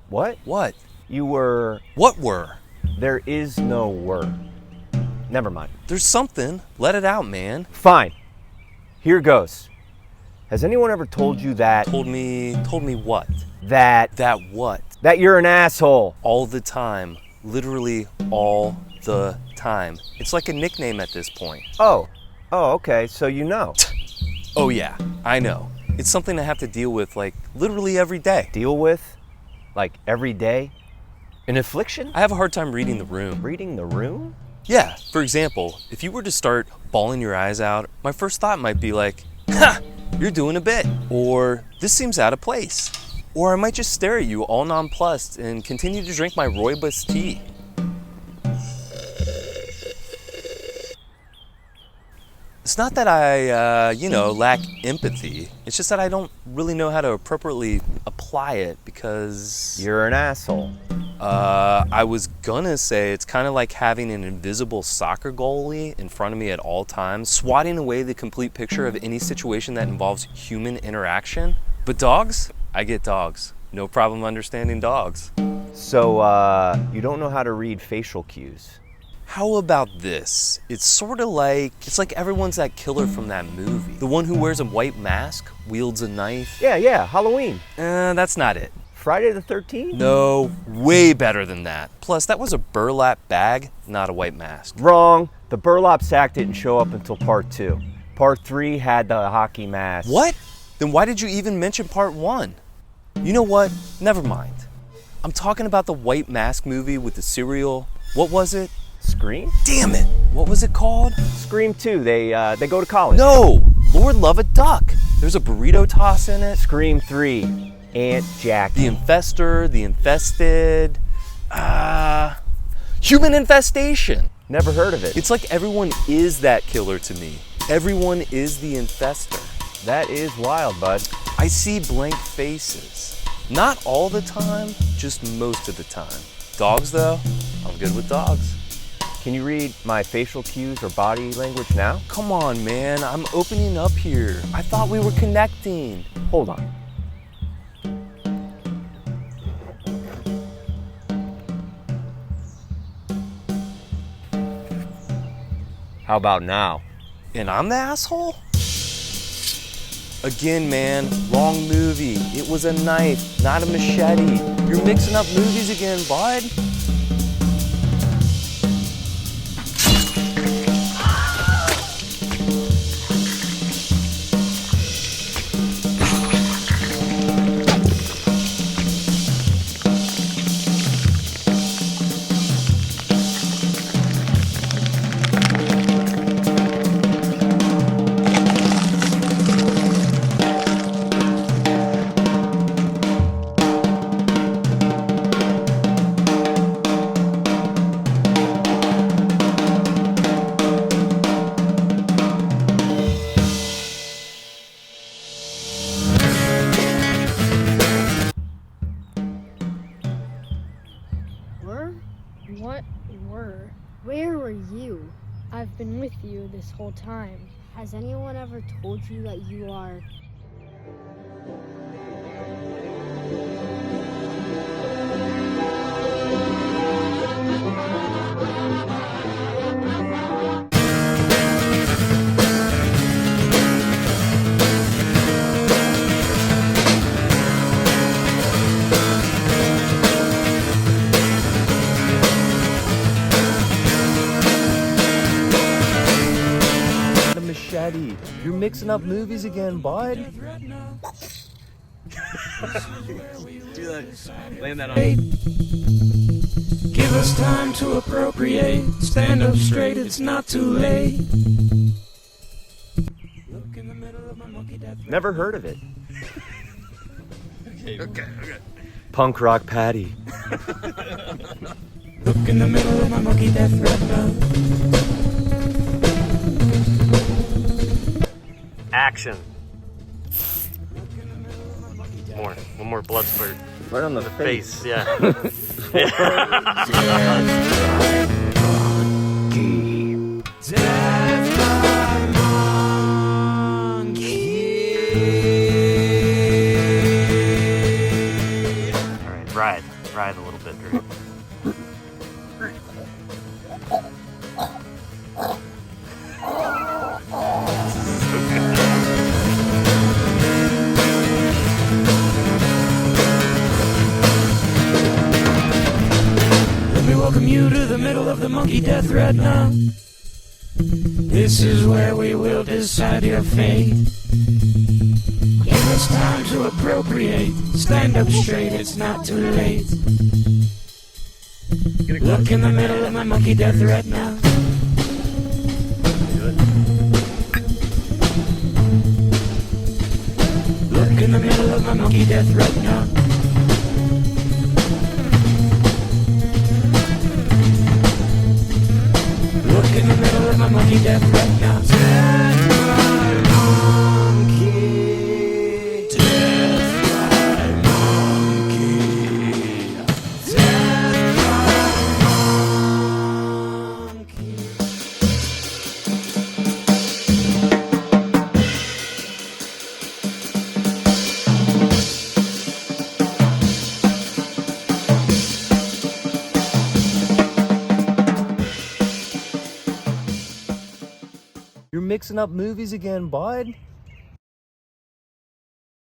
What? What? You were... What were? There is no were. Never mind. There's something. Let it out, man. Fine. Here goes. Has anyone ever told you that... Told me what? That what? That you're an asshole. All the time. Literally all the time. It's like a nickname at this point. Oh, okay, so you know. Oh yeah, I know. It's something I have to deal with, like, literally every day. Deal with? Like, every day? An affliction? I have a hard time reading the room. Reading the room? Yeah, for example, if you were to start bawling your eyes out, my first thought might be like, ha, you're doing a bit. Or, this seems out of place. Or I might just stare at you all nonplussed and continue to drink my rooibos tea. It's not that I, lack empathy. It's just that I don't really know how to appropriately apply it because... You're an asshole. I was gonna say it's kind of like having an invisible soccer goalie in front of me at all times, swatting away the complete picture of any situation that involves human interaction. But dogs? I get dogs. No problem understanding dogs. So, you don't know how to read facial cues? How about this? It's like everyone's that killer from that movie. The one who wears a white mask, wields a knife. Yeah, Halloween. That's not it. Friday the 13th? No, way better than that. Plus, that was a burlap bag, not a white mask. Wrong. The burlap sack didn't show up until part 2. Part 3 had the hockey mask. What? Then why did you even mention part 1? You know what? Never mind. I'm talking about the white mask movie with the cereal. What was it? Scream? Damn it! What was it called? Scream 2. They go to college. No! Lord Love a Duck. There's a burrito toss in it. Scream 3. Aunt Jackie. The Infester, The Infested, Human Infestation. Never heard of it. It's like everyone is that killer to me. Everyone is the infester. That is wild, bud. I see blank faces. Not all the time, just most of the time. Dogs though, I'm good with dogs. Can you read my facial cues or body language now? Come on, man, I'm opening up here. I thought we were connecting. Hold on. How about now? And I'm the asshole? Again, man, wrong movie. It was a knife, not a machete. You're mixing up movies again, bud. Where were you? I've been with you this whole time. Has anyone ever told you that you are... Machete. You're mixing up movies again, bud. Do that. Land that on. Give us time to appropriate. Stand up straight, it's not too late. Look in the middle of my monkey death. Never heard of it. Okay. Punk rock Patty. Look in the middle of my monkey death retina. Action. One more blood spurt. Right on the Face, yeah. Death by monkey. All right, ride a little bit, Drew. Let me welcome you to the middle of the monkey death retina. This is where we will decide your fate. It's time to appropriate. Stand up straight, it's not too late. Look in the middle of my monkey death retina. Look in the middle of my monkey death retina. Look in the middle of my monkey death retina. Death by monkey. Death by monkey. Death by monkey. You're mixing up movies again, bud.